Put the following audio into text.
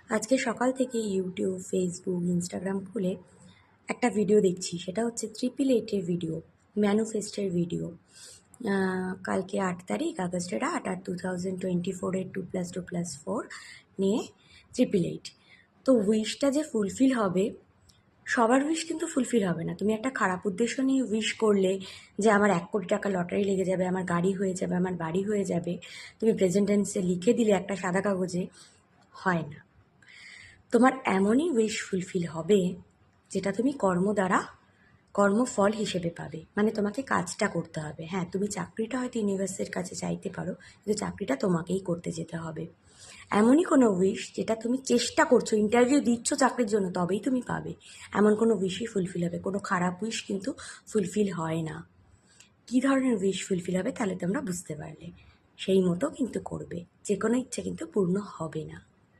আজকে সকাল থেকে ইউটিউব, ফেসবুক, ইনস্টাগ্রাম খুলে একটা ভিডিও দেখছি। সেটা হচ্ছে 888-এর ভিডিও, ম্যানিফেস্টের ভিডিও। কালকে 8 তারিখ, আগস্টের 8 আর 2024-এর 2+2+4 নিয়ে 888। তো উইশটা যে ফুলফিল হবে, সবার উইশ কিন্তু ফুলফিল হবে না। তুমি একটা খারাপ উদ্দেশ্য নিয়ে উইশ করলে যে আমার 1 কোটি টাকা লটারি লেগে যাবে, আমার গাড়ি হয়ে যাবে, আমার বাড়ি হয়ে যাবে, তুমি প্রেজেন্ট টেন্সে লিখে দিলে একটা সাদা কাগজে, হয় না। তোমার এমনই উইশ ফুলফিল হবে যেটা তুমি কর্মফল হিসেবে পাবে। মানে তোমাকে কাজটা করতে হবে। হ্যাঁ, তুমি চাকরিটা হয়তো ইউনিভার্সের কাছে চাইতে পারো, কিন্তু চাকরিটা তোমাকেই করতে যেতে হবে। এমনই কোনো উইশ যেটা তুমি চেষ্টা করছো, ইন্টারভিউ দিচ্ছ চাকরির জন্য, তবেই তুমি পাবে। এমন কোনো উইশই ফুলফিল হবে। কোনো খারাপ উইশ কিন্তু ফুলফিল হয় না। কী ধরনের উইশ ফুলফিল হবে তাহলে তোমরা বুঝতে পারলে। সেই মতো কিন্তু করবে। যে কোনো ইচ্ছে কিন্তু পূর্ণ হবে না।